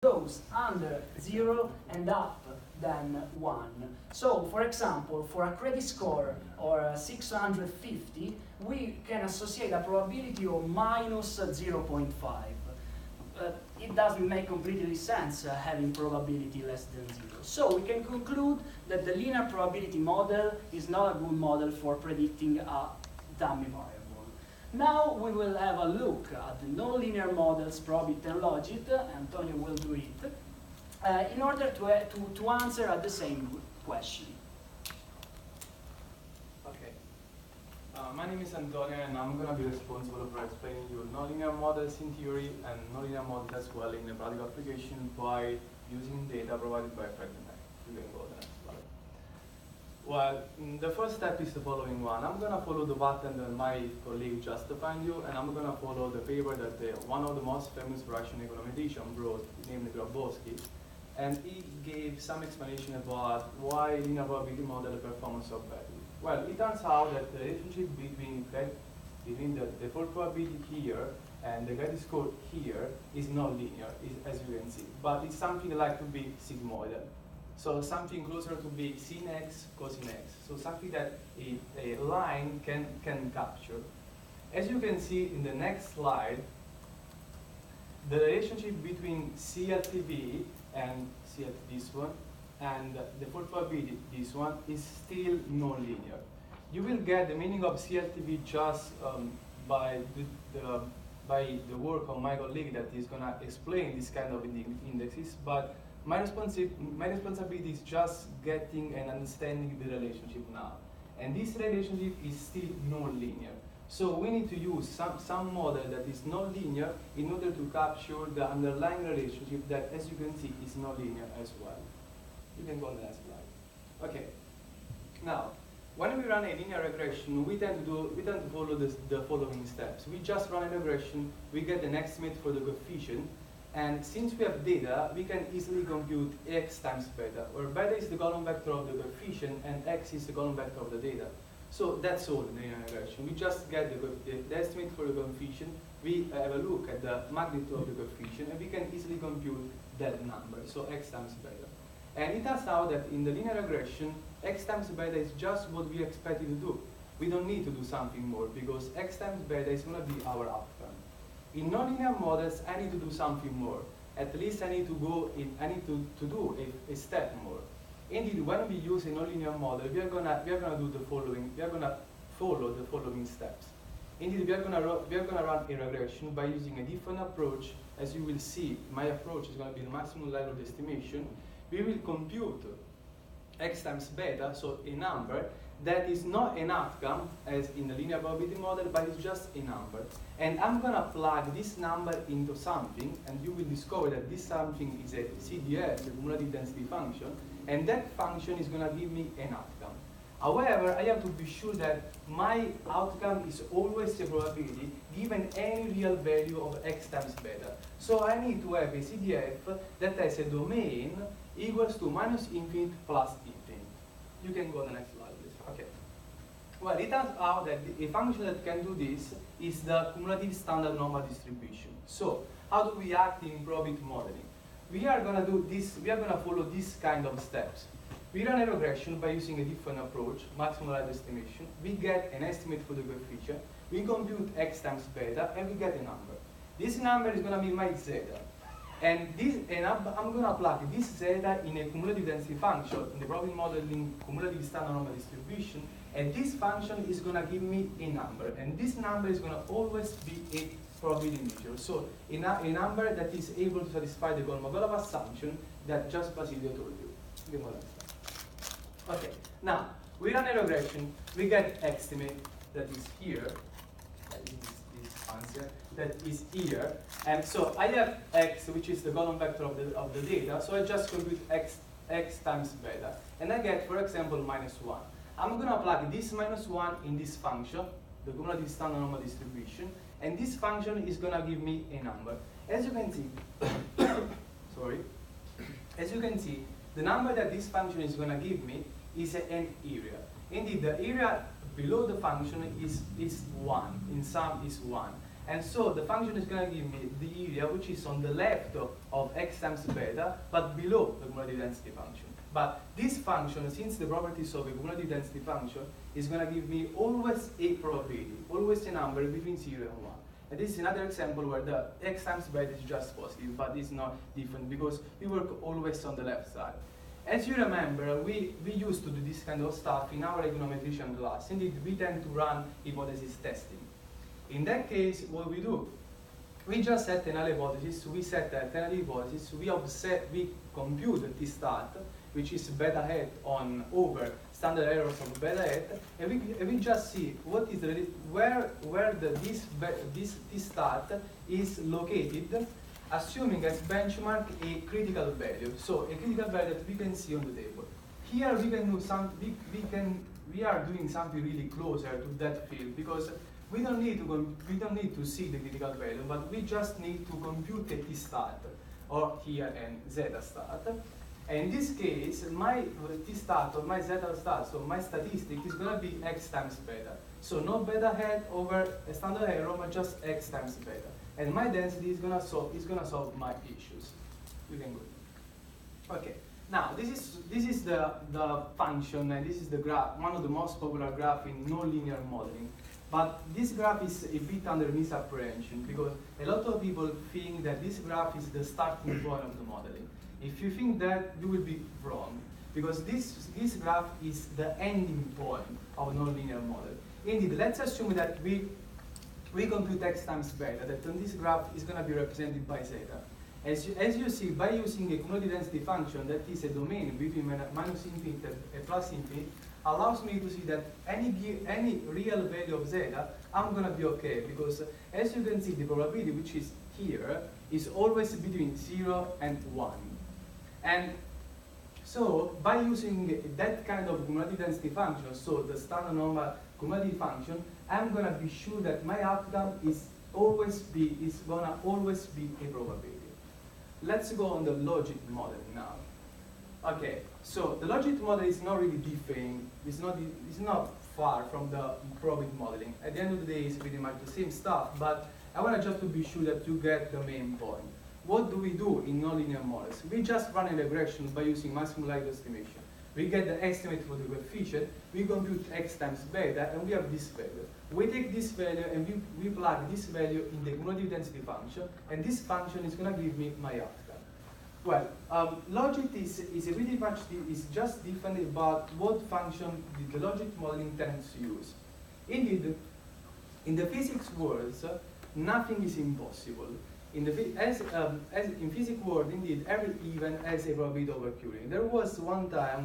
goes under 0 and up than 1. So, for example, for a credit score or 650, we can associate a probability of minus 0.5. It doesn't make completely sense having probability less than 0. So we can conclude that the linear probability model is not a good model for predicting a dummy variable. Now we will have a look at the nonlinear models, probit and logit. Antonio will do it, in order to answer at the same question. Okay. My name is Antonio, and I'm going to be responsible for explaining you nonlinear models in theory and nonlinear models as well in a practical application by using data provided by Fred and I. You can go to the next slide. Well, the first step is the following one. I'm going to follow the pattern that my colleague just defined you, and I'm going to follow the paper that one of the most famous Russian econometricians wrote, named Grabowski, and he gave some explanation about why linear probability model performs so badly. Well, it turns out that the relationship between the default probability here and the credit score here is not linear, as you can see, but it's something like to be sigmoidal. So something closer to be sin x, cosine x. So something that a line can capture. As you can see in the next slide, the relationship between CLTV and this one and the default probability, this one, is still nonlinear. You will get the meaning of CLTV just by the work of my colleague that is going to explain this kind of indexes, but my responsibility is just getting and understanding the relationship now. And this relationship is still nonlinear. So we need to use some model that is nonlinear in order to capture the underlying relationship that, as you can see, is nonlinear as well. You can go on the next slide. Okay. Now, when we run a linear regression, we tend to follow the following steps. We just run a regression, we get an estimate for the coefficient, and since we have data, we can easily compute x times beta, where beta is the column vector of the coefficient and x is the column vector of the data. So that's all in linear regression. We just get the estimate for the coefficient, we have a look at the magnitude of the coefficient, and we can easily compute that number, so x times beta. And it turns out that in the linear regression, x times beta is just what we expected to do. We don't need to do something more, because x times beta is going to be our outcome. In nonlinear models, I need to do something more. At least I need to do a step more. Indeed, when we use a nonlinear model, we are gonna do the following. We are gonna follow the following steps. Indeed, we are gonna run a regression by using a different approach. As you will see, my approach is gonna be the maximum likelihood estimation. We will compute x times beta, so a number that is not an outcome as in the linear probability model, but it's just a number. And I'm going to plug this number into something, and you will discover that this something is a CDF, the cumulative density function, and that function is going to give me an outcome. However, I have to be sure that my outcome is always a probability given any real value of x times beta. So I need to have a CDF that has a domain equals to minus infinite plus infinite. You can go to the next slide, please. Okay. Well, it turns out that a function that can do this is the cumulative standard normal distribution. So, how do we act in probit modeling? We are going to do this, we are going to follow this kind of steps. We run a regression by using a different approach, maximum likelihood estimation. We get an estimate for the coefficient. We compute x times beta, and we get a number. This number is going to be my zeta. And I'm going to plug this zeta in a cumulative density function, in the probit modeling cumulative standard normal distribution, and this function is going to give me a number. And this number is going to always be a probability integer. So a number that is able to satisfy the Kolmogorov assumption that just Basilio told you. Okay, now we run a regression, we get estimate that is here, this answer, that is here, and so I have x, which is the column vector of the data, so I just compute x times beta, and I get, for example, minus 1. I'm going to plug this minus 1 in this function, the cumulative standard normal distribution, and this function is going to give me a number. As you can see, sorry, as you can see, the number that this function is going to give me is an area. Indeed, the area below the function is 1, in sum is 1. And so the function is going to give me the area which is on the left of x times beta, but below the cumulative density function. But this function, since the properties of a cumulative density function, is going to give me always a probability, always a number between 0 and 1. And this is another example where the x times beta is just positive, but it's not different because we work always on the left side. As you remember, we used to do this kind of stuff in our econometrician class. Indeed, we tend to run hypothesis testing. In that case, what we do, we just set an hypothesis, we set that hypothesis, we compute the start, which is beta hat on over standard errors of beta hat, and we just see what is the where this start is located, assuming as benchmark a critical value. So a critical value that we can see on the table. Here we can do we are doing something really closer to that field because we don't need to see the critical value, but we just need to compute a t start, or here and zeta start. And in this case, my t start or my zeta start, so my statistic is going to be x times beta. So not beta hat over a standard error, but just x times beta. And my density is going to solve my issues. You can go. Okay. Now this is the function, and this is the graph, one of the most popular graph in nonlinear modeling. But this graph is a bit under misapprehension because a lot of people think that this graph is the starting point of the modeling. If you think that, you will be wrong, because this graph is the ending point of a nonlinear model. Indeed, let's assume that we compute x times beta, that on this graph is going to be represented by zeta. As you see, by using a cumulative density function that is a domain between minus infinite and plus infinite, allows me to see that any real value of zeta, I'm going to be okay, because as you can see, the probability, which is here, is always between 0 and 1. And so by using that kind of cumulative density function, so the standard normal cumulative function, I'm going to be sure that my outcome is going to always be a probability. Let's go on the logic model now. Okay, so the logic model is not really differing. It's not far from the probability modeling. At the end of the day, it's pretty much the same stuff, but I want just to be sure that you get the main point. What do we do in nonlinear models? We just run a regression by using maximum likelihood estimation. We get the estimate for the coefficient, we compute x times beta, and we have this value. We take this value and we plug this value in the cumulative density function, and this function is going to give me my outcome. Well, logic is pretty much is just different about what function the logic modeling tends to use. Indeed, in the physics world, nothing is impossible. In physics world, indeed, every event has a probability of occurring. There was one time